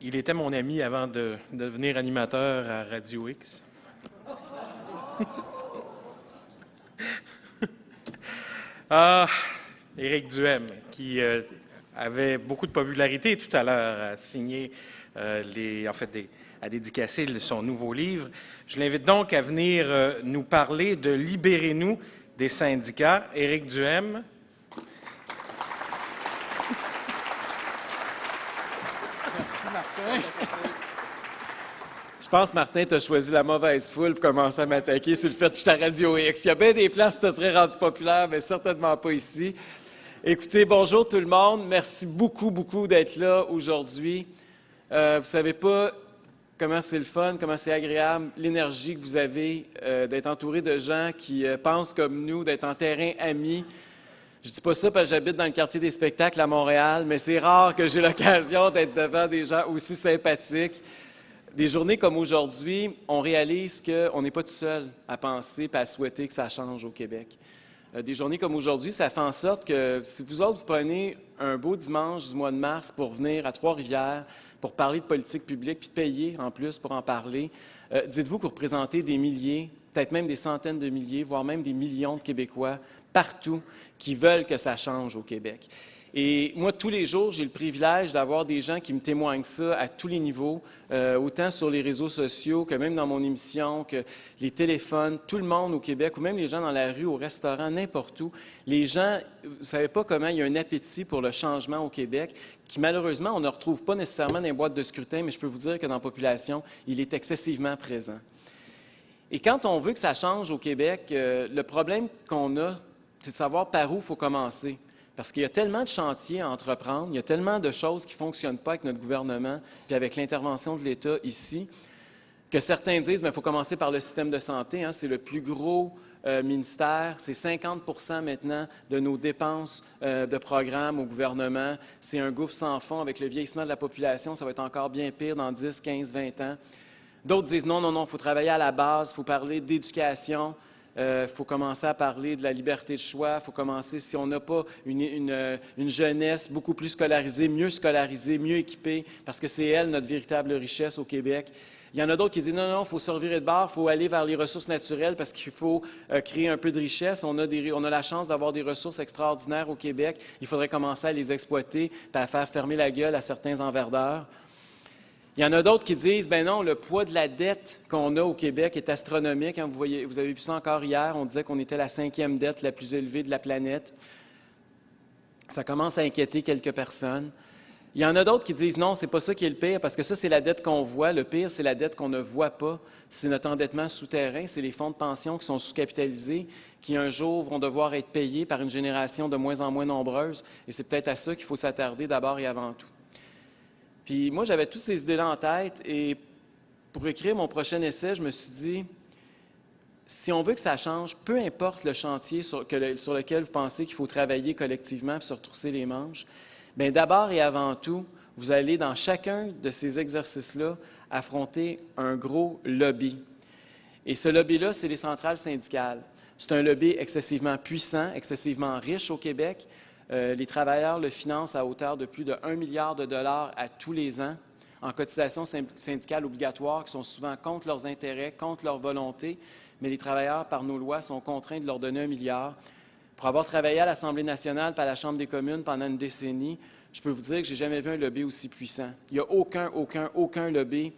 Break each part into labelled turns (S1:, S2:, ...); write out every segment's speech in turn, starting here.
S1: Il était mon ami avant de devenir animateur à Radio X. Éric Duhem, qui avait beaucoup de popularité tout à l'heure, a signé, a dédicacé son nouveau livre. Je l'invite donc à venir nous parler de Libérez-nous des syndicats. Éric Duhem.
S2: Je pense, Martin, tu as choisi la mauvaise foule pour commencer à m'attaquer sur le fait que je suis à Radio X. Il y a bien des places où tu serais rendu populaire, mais certainement pas ici. Écoutez, bonjour tout le monde. Merci beaucoup d'être là aujourd'hui. Vous savez pas comment c'est le fun, comment c'est agréable, l'énergie que vous avez d'être entouré de gens qui pensent comme nous, d'être en terrain ami. Je dis pas ça parce que j'habite dans le quartier des spectacles à Montréal, mais c'est rare que j'ai l'occasion d'être devant des gens aussi sympathiques. Des journées comme aujourd'hui, on réalise qu'on n'est pas tout seul à penser et à souhaiter que ça change au Québec. Des journées comme aujourd'hui, ça fait en sorte que si vous autres, vous prenez un beau dimanche du mois de mars pour venir à Trois-Rivières, pour parler de politique publique, puis payer en plus pour en parler, dites-vous que vous représentez des milliers, peut-être même des centaines de milliers, voire même des millions de Québécois partout qui veulent que ça change au Québec. Et moi, tous les jours, j'ai le privilège d'avoir des gens qui me témoignent ça à tous les niveaux, autant sur les réseaux sociaux que même dans mon émission, que les téléphones, tout le monde au Québec, ou même les gens dans la rue, au restaurant, n'importe où. Les gens, vous ne savez pas comment il y a un appétit pour le changement au Québec, qui malheureusement, on ne retrouve pas nécessairement dans les boîtes de scrutin, mais je peux vous dire que dans la population, il est excessivement présent. Et quand on veut que ça change au Québec, le problème qu'on a, c'est de savoir par où il faut commencer. Parce qu'il y a tellement de chantiers à entreprendre, il y a tellement de choses qui ne fonctionnent pas avec notre gouvernement puis avec l'intervention de l'État ici, que certains disent qu'il faut commencer par le système de santé. C'est le plus gros ministère. C'est 50 % maintenant de nos dépenses de programme au gouvernement. C'est un gouffre sans fond avec le vieillissement de la population. Ça va être encore bien pire dans 10, 15, 20 ans. D'autres disent non, il faut travailler à la base, il faut parler d'éducation. Il faut commencer à parler de la liberté de choix. Il faut commencer, si on n'a pas une jeunesse beaucoup plus scolarisée, mieux équipée, parce que c'est elle notre véritable richesse au Québec. Il y en a d'autres qui disent non, il faut se revirer de bord, il faut aller vers les ressources naturelles parce qu'il faut créer un peu de richesse. On a la chance d'avoir des ressources extraordinaires au Québec. Il faudrait commencer à les exploiter et à faire fermer la gueule à certains enverdeurs. Il y en a d'autres qui disent, ben non, le poids de la dette qu'on a au Québec est astronomique. Vous avez vu ça encore hier, on disait qu'on était la 5e dette la plus élevée de la planète. Ça commence à inquiéter quelques personnes. Il y en a d'autres qui disent, non, c'est pas ça qui est le pire, parce que ça, c'est la dette qu'on voit. Le pire, c'est la dette qu'on ne voit pas. C'est notre endettement souterrain, c'est les fonds de pension qui sont sous-capitalisés, qui un jour vont devoir être payés par une génération de moins en moins nombreuse. Et c'est peut-être à ça qu'il faut s'attarder d'abord et avant tout. Puis moi, j'avais toutes ces idées-là en tête et pour écrire mon prochain essai, je me suis dit, si on veut que ça change, peu importe le chantier sur lequel vous pensez qu'il faut travailler collectivement et se retrousser les manches, bien d'abord et avant tout, vous allez dans chacun de ces exercices-là affronter un gros lobby. Et ce lobby-là, c'est les centrales syndicales. C'est un lobby excessivement puissant, excessivement riche au Québec. Les travailleurs le financent à hauteur de plus de 1 milliard de dollars à tous les ans en cotisations syndicales obligatoires qui sont souvent contre leurs intérêts, contre leur volonté, mais les travailleurs, par nos lois, sont contraints de leur donner 1 milliard. Pour avoir travaillé à l'Assemblée nationale et à la Chambre des communes pendant une décennie, je peux vous dire que je n'ai jamais vu un lobby aussi puissant. Il n'y a aucun lobby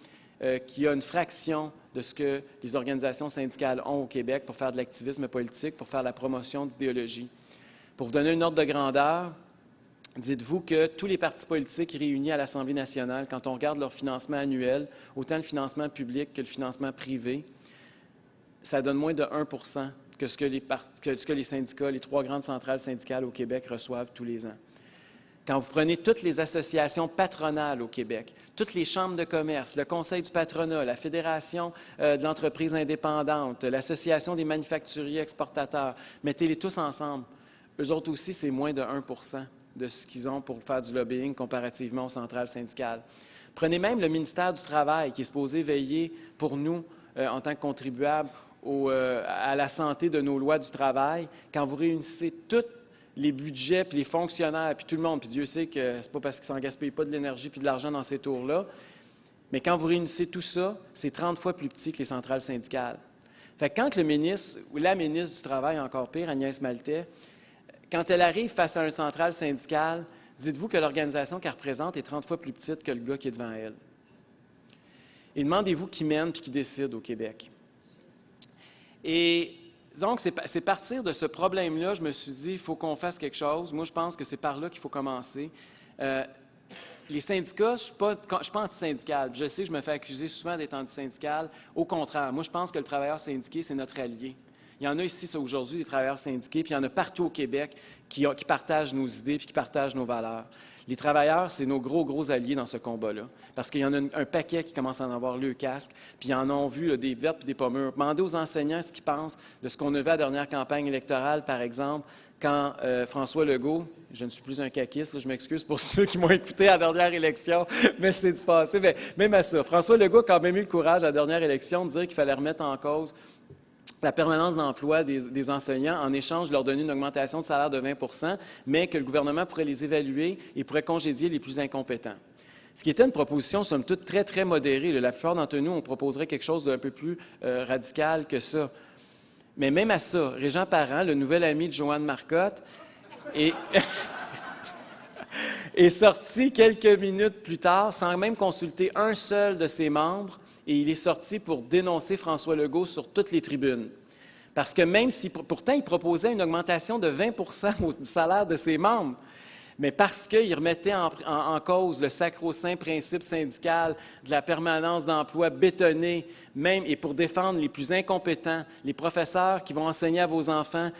S2: qui a une fraction de ce que les organisations syndicales ont au Québec pour faire de l'activisme politique, pour faire la promotion d'idéologie. Pour vous donner une ordre de grandeur, dites-vous que tous les partis politiques réunis à l'Assemblée nationale, quand on regarde leur financement annuel, autant le financement public que le financement privé, ça donne moins de 1 % que ce que les syndicats, les 3 grandes centrales syndicales au Québec reçoivent tous les ans. Quand vous prenez toutes les associations patronales au Québec, toutes les chambres de commerce, le Conseil du patronat, la Fédération de l'entreprise indépendante, l'Association des manufacturiers exportateurs, mettez-les tous ensemble. Eux autres aussi, c'est moins de 1 % de ce qu'ils ont pour faire du lobbying comparativement aux centrales syndicales. Prenez même le ministère du Travail, qui est supposé veiller pour nous, en tant que contribuables, à la santé de nos lois du travail. Quand vous réunissez tous les budgets, puis les fonctionnaires, puis tout le monde, puis Dieu sait que c'est pas parce qu'ils ne s'en gaspillent pas de l'énergie puis de l'argent dans ces tours-là, Mais quand vous réunissez tout ça, c'est 30 fois plus petit que les centrales syndicales. Fait que quand le ministre, ou la ministre du Travail, encore pire, Agnès Maltais, quand elle arrive face à une centrale syndicale, dites-vous que l'organisation qu'elle représente est 30 fois plus petite que le gars qui est devant elle. Et demandez-vous qui mène et qui décide au Québec. Et donc, c'est partir de ce problème-là, je me suis dit, il faut qu'on fasse quelque chose. Moi, je pense que c'est par là qu'il faut commencer. Les syndicats, je ne suis pas anti-syndical. Je sais que je me fais accuser souvent d'être anti-syndical. Au contraire, moi, je pense que le travailleur syndiqué, c'est notre allié. Il y en a ici aujourd'hui des travailleurs syndiqués, puis il y en a partout au Québec qui partagent nos idées puis qui partagent nos valeurs. Les travailleurs, c'est nos gros alliés dans ce combat-là, parce qu'il y en a un paquet qui commence à en avoir le casque, puis ils en ont vu là, des vertes et des pas mûres. Demandez aux enseignants ce qu'ils pensent de ce qu'on a vu à la dernière campagne électorale, par exemple, quand François Legault, je ne suis plus un caquiste, là, je m'excuse pour ceux qui m'ont écouté à la dernière élection, mais c'est du passé. Mais même à ça, François Legault a quand même eu le courage à la dernière élection de dire qu'il fallait remettre en cause la permanence d'emploi des enseignants en échange de leur donner une augmentation de salaire de 20 % mais que le gouvernement pourrait les évaluer et pourrait congédier les plus incompétents. Ce qui était une proposition, somme toute, très modérée. La plupart d'entre nous, on proposerait quelque chose d'un peu plus radical que ça. Mais même à ça, Régent Parent, le nouvel ami de Joanne Marcotte, est sorti quelques minutes plus tard, sans même consulter un seul de ses membres, et il est sorti pour dénoncer François Legault sur toutes les tribunes. Parce que même si, pourtant, il proposait une augmentation de 20 % du salaire de ses membres, mais parce qu'il remettait en cause le sacro-saint principe syndical de la permanence d'emploi bétonné, même et pour défendre les plus incompétents, les professeurs qui vont enseigner à vos enfants,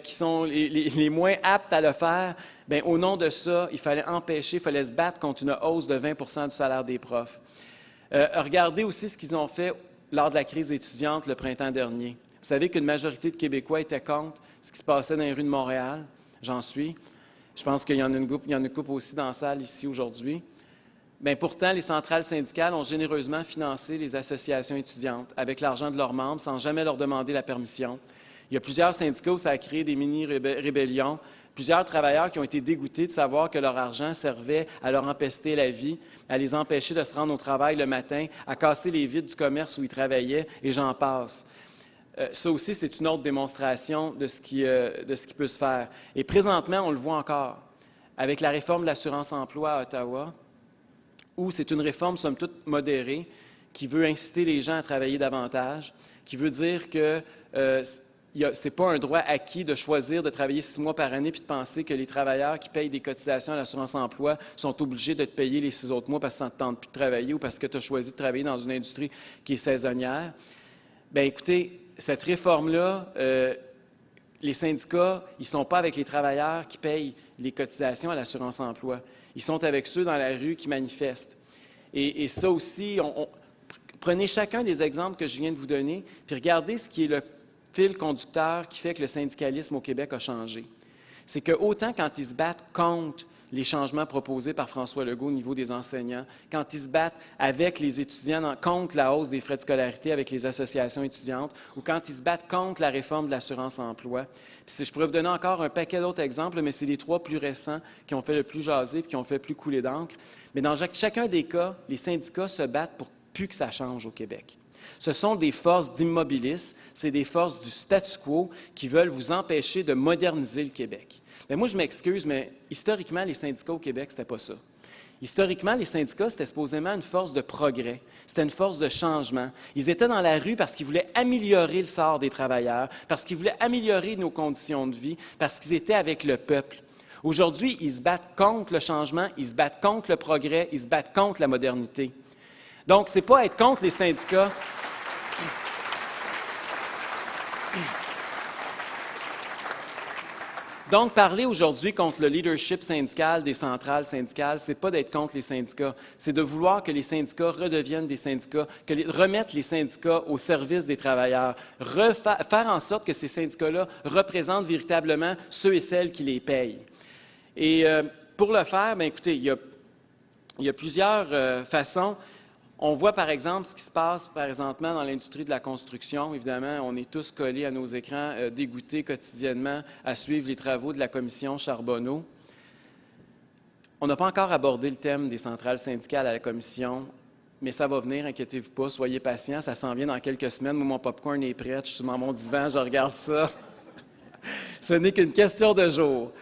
S2: qui sont les moins aptes à le faire, bien, au nom de ça, il fallait empêcher, il fallait se battre contre une hausse de 20 % du salaire des profs. Regardez aussi ce qu'ils ont fait lors de la crise étudiante le printemps dernier. Vous savez qu'une majorité de Québécois étaient contre ce qui se passait dans les rues de Montréal. J'en suis. Je pense qu'il y en a une couple aussi dans la salle ici aujourd'hui. Bien, pourtant, les centrales syndicales ont généreusement financé les associations étudiantes avec l'argent de leurs membres sans jamais leur demander la permission. Il y a plusieurs syndicats où ça a créé des mini-rébellions. Plusieurs travailleurs qui ont été dégoûtés de savoir que leur argent servait à leur empester la vie, à les empêcher de se rendre au travail le matin, à casser les vitres du commerce où ils travaillaient, et j'en passe. Ça aussi, c'est une autre démonstration de ce qui peut se faire. Et présentement, on le voit encore, avec la réforme de l'assurance-emploi à Ottawa, où c'est une réforme, somme toute, modérée, qui veut inciter les gens à travailler davantage, qui veut dire que ce n'est pas un droit acquis de choisir de travailler 6 mois par année puis de penser que les travailleurs qui payent des cotisations à l'assurance-emploi sont obligés de te payer les 6 autres mois parce que ça ne te tente plus de travailler ou parce que tu as choisi de travailler dans une industrie qui est saisonnière. Bien, écoutez, cette réforme-là, les syndicats, ils ne sont pas avec les travailleurs qui payent les cotisations à l'assurance-emploi. Ils sont avec ceux dans la rue qui manifestent. Et ça aussi, prenez chacun des exemples que je viens de vous donner, puis regardez ce qui est le fil conducteur qui fait que le syndicalisme au Québec a changé. C'est que autant quand ils se battent contre les changements proposés par François Legault au niveau des enseignants, quand ils se battent avec les étudiants contre la hausse des frais de scolarité avec les associations étudiantes, ou quand ils se battent contre la réforme de l'assurance-emploi. Puis je pourrais vous donner encore un paquet d'autres exemples, mais c'est les 3 plus récents qui ont fait le plus jaser et qui ont fait le plus couler d'encre. Mais dans chacun des cas, les syndicats se battent pour plus que ça change au Québec. Ce sont des forces d'immobilisme, c'est des forces du statu quo qui veulent vous empêcher de moderniser le Québec. Bien, moi, je m'excuse, mais historiquement, les syndicats au Québec, c'était pas ça. Historiquement, les syndicats, c'était supposément une force de progrès, c'était une force de changement. Ils étaient dans la rue parce qu'ils voulaient améliorer le sort des travailleurs, parce qu'ils voulaient améliorer nos conditions de vie, parce qu'ils étaient avec le peuple. Aujourd'hui, ils se battent contre le changement, ils se battent contre le progrès, ils se battent contre la modernité. Donc, ce n'est pas être contre les syndicats. Donc, parler aujourd'hui contre le leadership syndical des centrales syndicales, ce n'est pas d'être contre les syndicats, c'est de vouloir que les syndicats redeviennent des syndicats, remettre les syndicats au service des travailleurs, faire en sorte que ces syndicats-là représentent véritablement ceux et celles qui les payent. Et pour le faire, bien, écoutez, il y a plusieurs façons. On voit, par exemple, ce qui se passe présentement dans l'industrie de la construction. Évidemment, on est tous collés à nos écrans, dégoûtés quotidiennement à suivre les travaux de la commission Charbonneau. On n'a pas encore abordé le thème des centrales syndicales à la commission. mais ça va venir, inquiétez-vous pas, soyez patients, ça s'en vient dans quelques semaines. Moi, mon popcorn est prêt, je suis sur mon divan, je regarde ça. Ce n'est qu'une question de jour.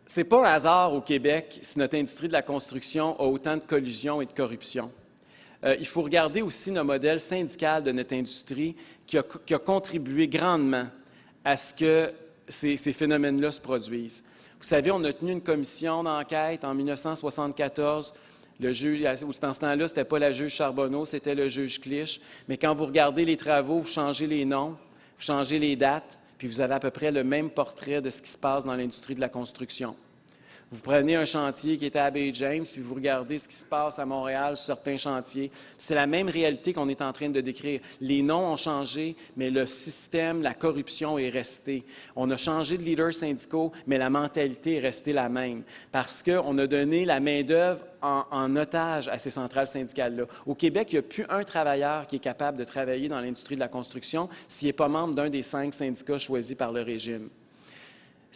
S2: C'est pas un hasard au Québec si notre industrie de la construction a autant de collusion et de corruption. Il faut regarder aussi notre modèle syndical de notre industrie qui a contribué grandement à ce que ces phénomènes-là se produisent. Vous savez, on a tenu une commission d'enquête en 1974. Le juge, dans ce temps-là, ce n'était pas la juge Charbonneau, c'était le juge Clich. Mais quand vous regardez les travaux, vous changez les noms, vous changez les dates, puis vous avez à peu près le même portrait de ce qui se passe dans l'industrie de la construction. Vous prenez un chantier qui était à Baie-James, puis vous regardez ce qui se passe à Montréal sur certains chantiers. C'est la même réalité qu'on est en train de décrire. Les noms ont changé, mais le système, la corruption est restée. On a changé de leaders syndicaux, mais la mentalité est restée la même. Parce qu'on a donné la main-d'œuvre en otage à ces centrales syndicales-là. Au Québec, il n'y a plus un travailleur qui est capable de travailler dans l'industrie de la construction s'il n'est pas membre d'un des 5 syndicats choisis par le régime.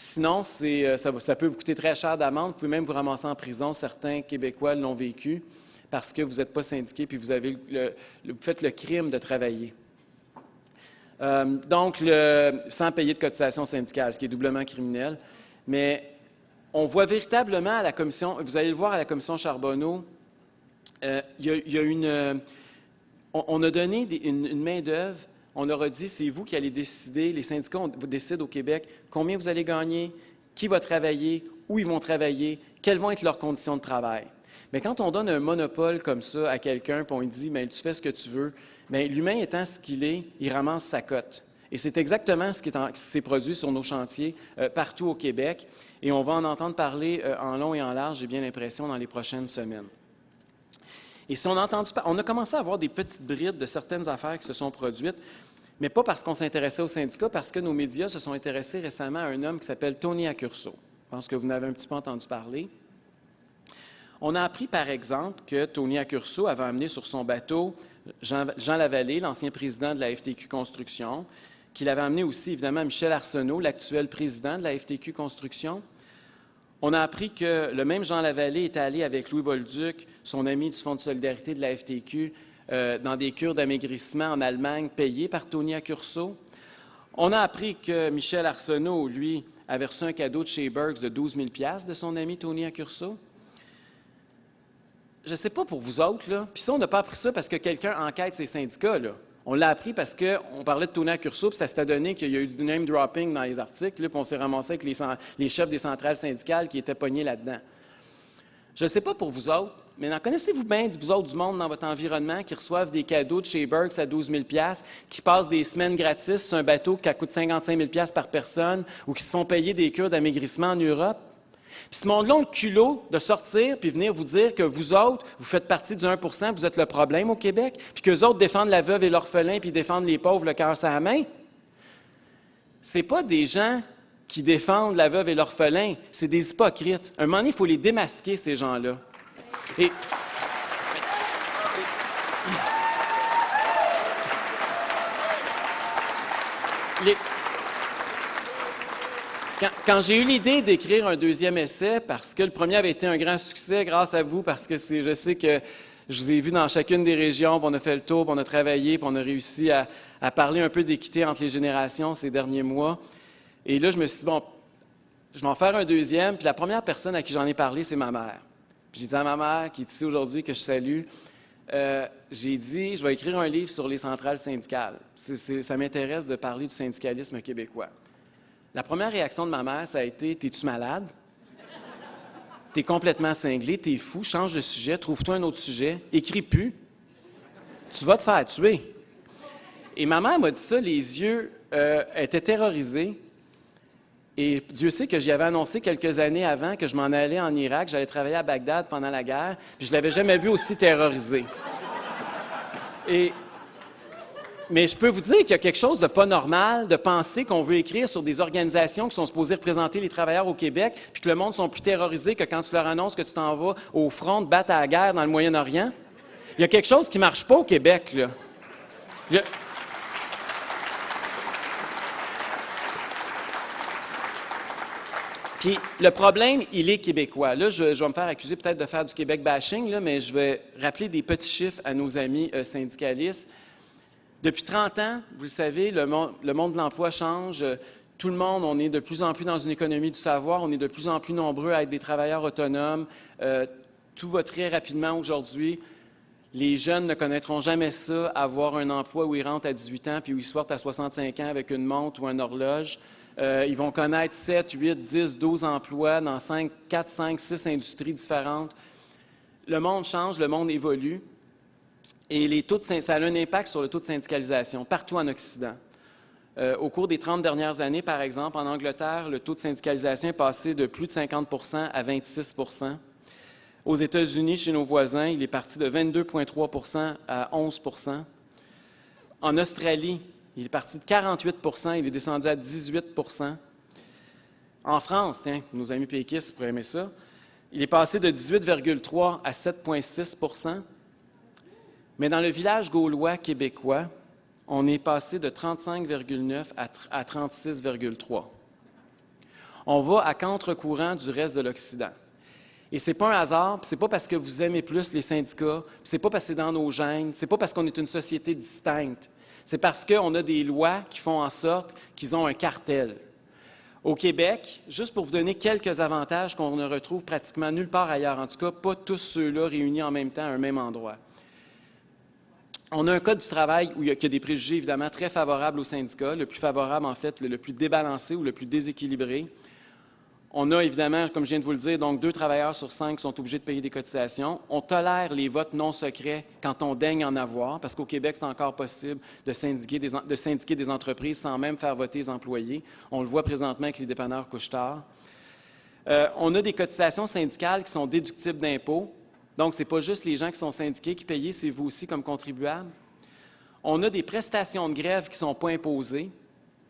S2: Sinon, ça peut vous coûter très cher d'amende. Vous pouvez même vous ramasser en prison. Certains Québécois l'ont vécu parce que vous n'êtes pas syndiqué puis vous faites le crime de travailler. Donc, sans payer de cotisation syndicale, ce qui est doublement criminel. Mais on voit véritablement à la commission, vous allez le voir à la commission Charbonneau, on a donné une main-d'œuvre. On leur a dit, c'est vous qui allez décider, les syndicats décident au Québec combien vous allez gagner, qui va travailler, où ils vont travailler, quelles vont être leurs conditions de travail. Mais quand on donne un monopole comme ça à quelqu'un, puis on lui dit, mais tu fais ce que tu veux, bien, l'humain étant ce qu'il est, il ramasse sa cote. Et c'est exactement ce qui s'est produit sur nos chantiers partout au Québec. Et on va en entendre parler en long et en large, j'ai bien l'impression, dans les prochaines semaines. Et si on a commencé à avoir des petites brides de certaines affaires qui se sont produites, mais pas parce qu'on s'intéressait aux syndicats, parce que nos médias se sont intéressés récemment à un homme qui s'appelle Tony Accurso. Je pense que vous en avez un petit peu entendu parler. On a appris, par exemple, que Tony Accurso avait amené sur son bateau Jean Lavallée, l'ancien président de la FTQ Construction, qu'il avait amené aussi, évidemment, Michel Arsenault, l'actuel président de la FTQ Construction. On a appris que le même Jean Lavallée était allé avec Louis Bolduc, son ami du Fonds de solidarité de la FTQ, dans des cures d'amaigrissement en Allemagne payées par Tony Accurso. On a appris que Michel Arsenault, lui, avait reçu un cadeau de chez Bergs de 12 000 $ de son ami Tony Accurso. Je ne sais pas pour vous autres, là. Puis ça, on n'a pas appris ça parce que quelqu'un enquête ces syndicats, là. On l'a appris parce qu'on parlait de Tony Accurso, puis ça s'était donné qu'il y a eu du name dropping dans les articles, là, puis on s'est ramassé avec les chefs des centrales syndicales qui étaient pognés là-dedans. Je ne sais pas pour vous autres, mais en connaissez-vous bien, vous autres, du monde dans votre environnement qui reçoivent des cadeaux de chez Bergs à 12 000 $, qui passent des semaines gratis sur un bateau qui coûte 55 000 $ par personne, ou qui se font payer des cures d'amaigrissement en Europe? Puis ce monde-là ont le culot de sortir puis venir vous dire que vous autres, vous faites partie du 1 %, vous êtes le problème au Québec, puis qu'eux autres défendent la veuve et l'orphelin puis défendent les pauvres le cœur sur la main. C'est pas des gens qui défendent la veuve et l'orphelin, c'est des hypocrites. Un moment donné, il faut les démasquer, ces gens-là. Et... Quand j'ai eu l'idée d'écrire un deuxième essai, parce que le premier avait été un grand succès grâce à vous, parce que je sais que je vous ai vu dans chacune des régions, puis on a fait le tour, puis on a travaillé, puis on a réussi à parler un peu d'équité entre les générations ces derniers mois. Et là, je me suis dit, bon, je vais en faire un deuxième, puis la première personne à qui j'en ai parlé, c'est ma mère. Puis j'ai dit à ma mère, qui est ici aujourd'hui, que je salue, j'ai dit, je vais écrire un livre sur les centrales syndicales. Ça m'intéresse de parler du syndicalisme québécois. La première réaction de ma mère, ça a été « T'es-tu malade? T'es complètement cinglé, t'es fou, change de sujet, trouve-toi un autre sujet, écris plus, tu vas te faire tuer. » Et ma mère m'a dit ça, les yeux étaient terrorisés. Et Dieu sait que j'y avais annoncé quelques années avant que je m'en allais en Irak, j'allais travailler à Bagdad pendant la guerre, puis je ne l'avais jamais vu aussi terrorisé. Mais je peux vous dire qu'il y a quelque chose de pas normal de penser qu'on veut écrire sur des organisations qui sont supposées représenter les travailleurs au Québec, puis que le monde sont plus terrorisés que quand tu leur annonces que tu t'en vas au front de battre à la guerre dans le Moyen-Orient. Il y a quelque chose qui ne marche pas au Québec, là. Puis le problème, il est québécois. Là, je vais me faire accuser peut-être de faire du Québec bashing, là, mais je vais rappeler des petits chiffres à nos amis syndicalistes. Depuis 30 ans, vous le savez, le monde de l'emploi change. Tout le monde, on est de plus en plus dans une économie du savoir, on est de plus en plus nombreux à être des travailleurs autonomes. Tout va très rapidement aujourd'hui. Les jeunes ne connaîtront jamais ça, avoir un emploi où ils rentrent à 18 ans puis où ils sortent à 65 ans avec une montre ou une horloge. Ils vont connaître 7, 8, 10, 12 emplois dans 4, 5, 6 industries différentes. Le monde change, le monde évolue. Et ça a un impact sur le taux de syndicalisation partout en Occident. Au cours des 30 dernières années, par exemple, en Angleterre, le taux de syndicalisation est passé de plus de 50 % à 26 %. Aux États-Unis, chez nos voisins, il est parti de 22,3 % à 11 %. En Australie, il est parti de 48 %, il est descendu à 18 %. En France, tiens, nos amis péquistes pourraient aimer ça, il est passé de 18,3 à 7,6 %. Mais dans le village gaulois québécois, on est passé de 35,9 à 36,3. On va à contre-courant du reste de l'Occident. Et ce n'est pas un hasard, ce n'est pas parce que vous aimez plus les syndicats, ce n'est pas parce que c'est dans nos gènes, ce n'est pas parce qu'on est une société distincte. C'est parce qu'on a des lois qui font en sorte qu'ils ont un cartel. Au Québec, juste pour vous donner quelques avantages qu'on ne retrouve pratiquement nulle part ailleurs, en tout cas pas tous ceux-là réunis en même temps à un même endroit. On a un code du travail qui a des préjugés évidemment très favorables aux syndicats, le plus favorable en fait, le plus débalancé ou le plus déséquilibré. On a évidemment, comme je viens de vous le dire, donc 2 travailleurs sur 5 qui sont obligés de payer des cotisations. On tolère les votes non secrets quand on daigne en avoir, parce qu'au Québec, c'est encore possible de syndiquer des entreprises sans même faire voter les employés. On le voit présentement avec les dépanneurs couche-tard. On a des cotisations syndicales qui sont déductibles d'impôts. Donc, ce n'est pas juste les gens qui sont syndiqués qui payent, c'est vous aussi comme contribuables. On a des prestations de grève qui ne sont pas imposées.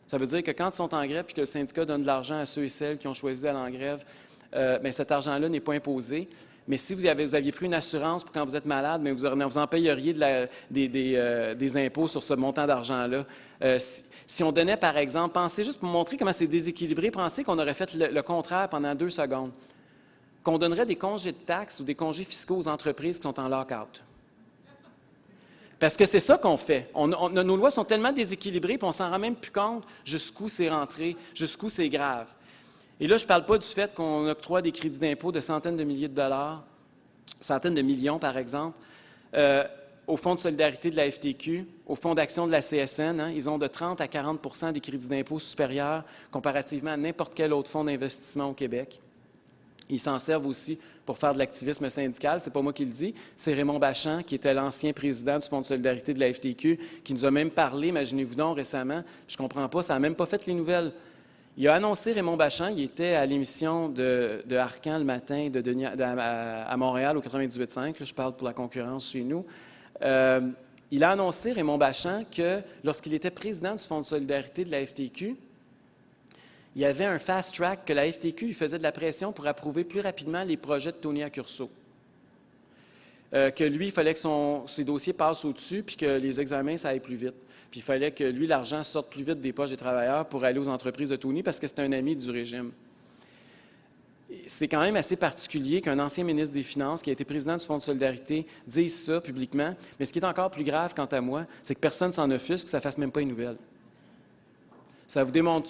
S2: Ça veut dire que quand ils sont en grève et que le syndicat donne de l'argent à ceux et celles qui ont choisi d'aller en grève, bien, cet argent-là n'est pas imposé. Mais si vous aviez pris une assurance pour quand vous êtes malade, bien, vous en payeriez des impôts sur ce montant d'argent-là. Si on donnait, par exemple, pensez juste pour montrer comment c'est déséquilibré, pensez qu'on aurait fait le contraire pendant 2 secondes. Qu'on donnerait des congés de taxes ou des congés fiscaux aux entreprises qui sont en lock-out. Parce que c'est ça qu'on fait. Nos lois sont tellement déséquilibrées et on ne s'en rend même plus compte jusqu'où c'est rentré, jusqu'où c'est grave. Et là, je ne parle pas du fait qu'on octroie des crédits d'impôt de centaines de milliers de dollars, centaines de millions, par exemple, au Fonds de solidarité de la FTQ, au Fonds d'action de la CSN. Hein, ils ont de 30 à 40 % des crédits d'impôt supérieurs comparativement à n'importe quel autre fonds d'investissement au Québec. Ils s'en servent aussi pour faire de l'activisme syndical. Ce n'est pas moi qui le dis, c'est Raymond Bachand, qui était l'ancien président du Fonds de solidarité de la FTQ, qui nous a même parlé, imaginez-vous donc, récemment. Je ne comprends pas, ça n'a même pas fait les nouvelles. Il a annoncé, Raymond Bachand, il était à l'émission de Arcan le matin à Montréal, au 98.5, là, je parle pour la concurrence chez nous. Il a annoncé, Raymond Bachand, que lorsqu'il était président du Fonds de solidarité de la FTQ, il y avait un fast-track que la FTQ lui faisait de la pression pour approuver plus rapidement les projets de Tony Accurso. Que lui, il fallait que ses dossiers passent au-dessus puis que les examens, ça aille plus vite. Puis il fallait que lui, l'argent sorte plus vite des poches des travailleurs pour aller aux entreprises de Tony parce que c'est un ami du régime. C'est quand même assez particulier qu'un ancien ministre des Finances, qui a été président du Fonds de solidarité, dise ça publiquement. Mais ce qui est encore plus grave, quant à moi, c'est que personne s'en offusque et que ça ne fasse même pas une nouvelle. Ça vous démontre...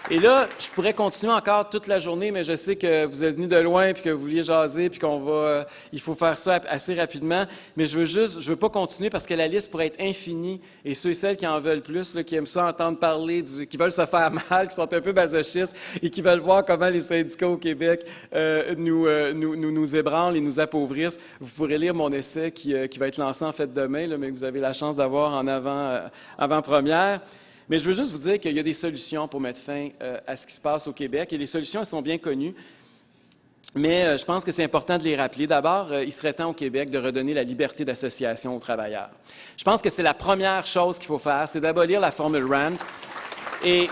S2: Et là, je pourrais continuer encore toute la journée, mais je sais que vous êtes venus de loin puis que vous vouliez jaser puis il faut faire ça assez rapidement. Mais je veux pas continuer parce que la liste pourrait être infinie. Et ceux et celles qui en veulent plus, là, qui aiment ça entendre parler, qui veulent se faire mal, qui sont un peu masochistes et qui veulent voir comment les syndicats au Québec nous ébranlent et nous appauvrissent, vous pourrez lire mon essai qui va être lancé en fait demain, là, mais que vous avez la chance d'avoir en avant-première. Mais je veux juste vous dire qu'il y a des solutions pour mettre fin à ce qui se passe au Québec. Et les solutions, elles sont bien connues. Mais je pense que c'est important de les rappeler. D'abord, il serait temps au Québec de redonner la liberté d'association aux travailleurs. Je pense que c'est la première chose qu'il faut faire, c'est d'abolir la formule RAND. Et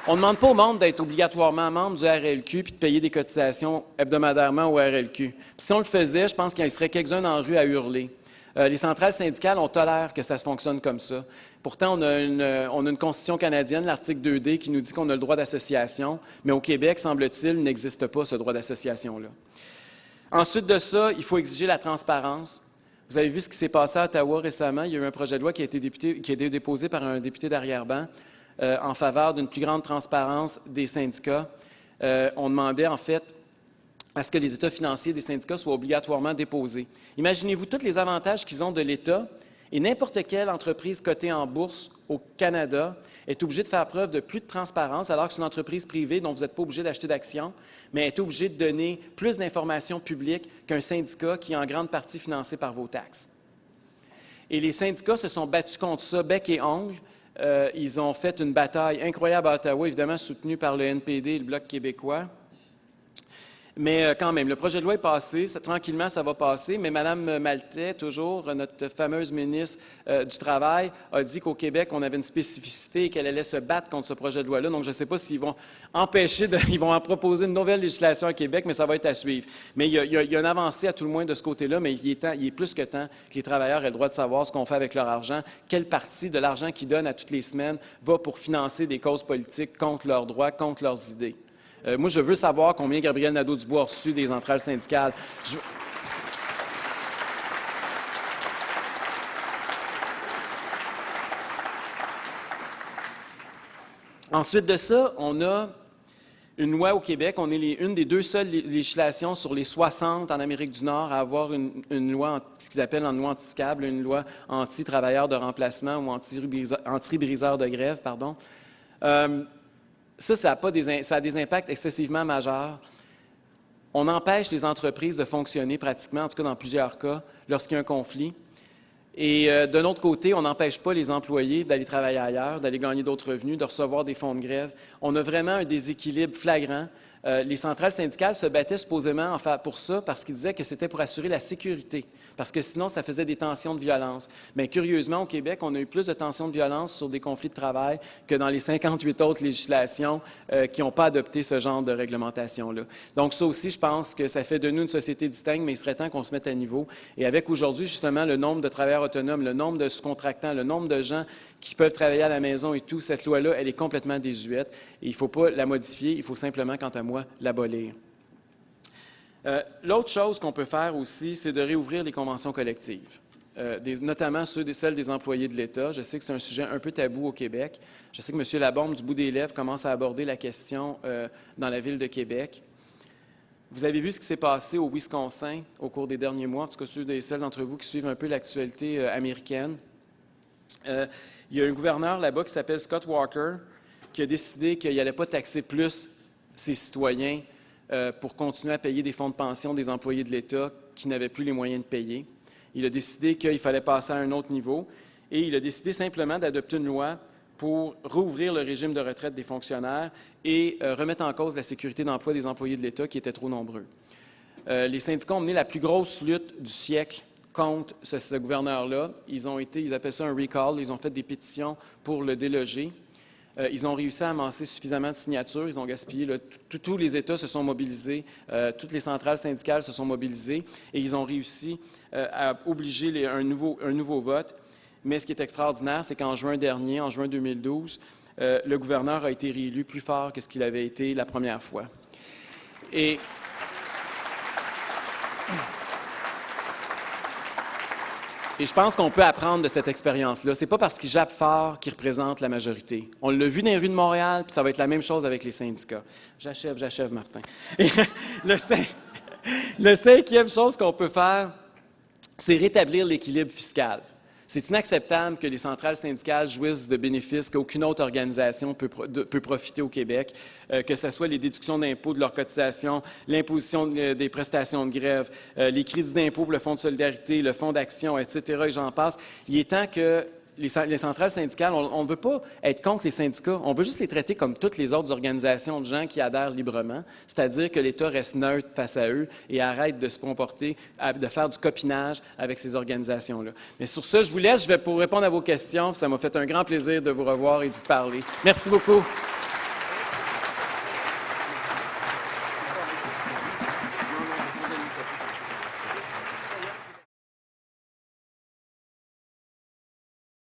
S2: On ne demande pas au monde d'être obligatoirement membre du RLQ puis de payer des cotisations hebdomadairement au RLQ. Puis si on le faisait, je pense qu'il y serait quelques-uns dans la rue à hurler. Les centrales syndicales, on tolère que ça se fonctionne comme ça. Pourtant, on a une constitution canadienne, l'article 2D, qui nous dit qu'on a le droit d'association, mais au Québec, semble-t-il, n'existe pas ce droit d'association-là. Ensuite de ça, il faut exiger la transparence. Vous avez vu ce qui s'est passé à Ottawa récemment. Il y a eu un projet de loi qui a été déposé par un député d'arrière-ban en faveur d'une plus grande transparence des syndicats. On demandait, en fait, à ce que les états financiers des syndicats soient obligatoirement déposés. Imaginez-vous tous les avantages qu'ils ont de l'État et n'importe quelle entreprise cotée en bourse au Canada est obligée de faire preuve de plus de transparence, alors que c'est une entreprise privée dont vous n'êtes pas obligé d'acheter d'actions, mais est obligée de donner plus d'informations publiques qu'un syndicat qui est en grande partie financé par vos taxes. Et les syndicats se sont battus contre ça, bec et ongle. Ils ont fait une bataille incroyable à Ottawa, évidemment soutenue par le NPD et le Bloc québécois. Mais quand même, le projet de loi est passé, tranquillement ça va passer, mais Mme Maltais, toujours, notre fameuse ministre du Travail, a dit qu'au Québec, on avait une spécificité et qu'elle allait se battre contre ce projet de loi-là. Donc, je ne sais pas s'ils vont ils vont en proposer une nouvelle législation à Québec, mais ça va être à suivre. Mais il y a une avancée à tout le moins de ce côté-là, mais il est plus que temps que les travailleurs aient le droit de savoir ce qu'on fait avec leur argent, quelle partie de l'argent qu'ils donnent à toutes les semaines va pour financer des causes politiques contre leurs droits, contre leurs idées. Moi, je veux savoir combien Gabriel Nadeau-Dubois a reçu des centrales syndicales. Ensuite de ça, on a une loi au Québec. On est une des deux seules législations sur les 60 en Amérique du Nord à avoir une loi, ce qu'ils appellent une loi anti-scable, une loi anti-travailleurs de remplacement ou anti-briseurs de grève, pardon. Ça a des impacts excessivement majeurs. On empêche les entreprises de fonctionner pratiquement, en tout cas dans plusieurs cas, lorsqu'il y a un conflit. Et de l'autre côté, on n'empêche pas les employés d'aller travailler ailleurs, d'aller gagner d'autres revenus, de recevoir des fonds de grève. On a vraiment un déséquilibre flagrant. Les centrales syndicales se battaient supposément pour ça parce qu'ils disaient que c'était pour assurer la sécurité, parce que sinon, ça faisait des tensions de violence. Mais curieusement, au Québec, on a eu plus de tensions de violence sur des conflits de travail que dans les 58 autres législations qui n'ont pas adopté ce genre de réglementation-là. Donc ça aussi, je pense que ça fait de nous une société distincte, mais il serait temps qu'on se mette à niveau. Et avec aujourd'hui, justement, le nombre de travailleurs autonomes, le nombre de sous-contractants, le nombre de gens qui peuvent travailler à la maison et tout, cette loi-là, elle est complètement désuète. Et il ne faut pas la modifier, il faut simplement, quant à moi, l'abolir. L'autre chose qu'on peut faire aussi, c'est de réouvrir les conventions collectives, notamment celles des employés de l'État. Je sais que c'est un sujet un peu tabou au Québec. Je sais que M. Labombe, du bout des lèvres, commence à aborder la question dans la ville de Québec. Vous avez vu ce qui s'est passé au Wisconsin au cours des derniers mois, en tout cas celles d'entre vous qui suivent un peu l'actualité américaine. Il y a un gouverneur là-bas qui s'appelle Scott Walker qui a décidé qu'il n'allait pas taxer plus ses citoyens pour continuer à payer des fonds de pension des employés de l'État qui n'avaient plus les moyens de payer. Il a décidé qu'il fallait passer à un autre niveau et il a décidé simplement d'adopter une loi pour rouvrir le régime de retraite des fonctionnaires et remettre en cause la sécurité d'emploi des employés de l'État qui étaient trop nombreux. Les syndicats ont mené la plus grosse lutte du siècle contre ce gouverneur-là. Ils appellent ça un recall. Ils ont fait des pétitions pour le déloger. Ils ont réussi à amasser suffisamment de signatures. Ils ont gaspillé. Tous les États se sont mobilisés. Toutes les centrales syndicales se sont mobilisées. Et ils ont réussi à obliger un nouveau vote. Mais ce qui est extraordinaire, c'est qu'en juin dernier, en juin 2012, le gouverneur a été réélu plus fort que ce qu'il avait été la première fois. Et je pense qu'on peut apprendre de cette expérience-là. Ce n'est pas parce qu'il jappe fort qu'il représente la majorité. On l'a vu dans les rues de Montréal, puis ça va être la même chose avec les syndicats. J'achève, Martin. Et le cinquième chose qu'on peut faire, c'est rétablir l'équilibre fiscal. C'est inacceptable que les centrales syndicales jouissent de bénéfices qu'aucune autre organisation peut profiter au Québec, que ce soit les déductions d'impôts de leurs cotisations, l'imposition des prestations de grève, les crédits d'impôt pour le Fonds de solidarité, le Fonds d'action, etc., et j'en passe. Il est temps que les centrales syndicales, on ne veut pas être contre les syndicats, on veut juste les traiter comme toutes les autres organisations de gens qui adhèrent librement, c'est-à-dire que l'État reste neutre face à eux et arrête de se comporter, de faire du copinage avec ces organisations-là. Mais sur ça, je vous laisse, pour répondre à vos questions, puis ça m'a fait un grand plaisir de vous revoir et de vous parler. Merci beaucoup.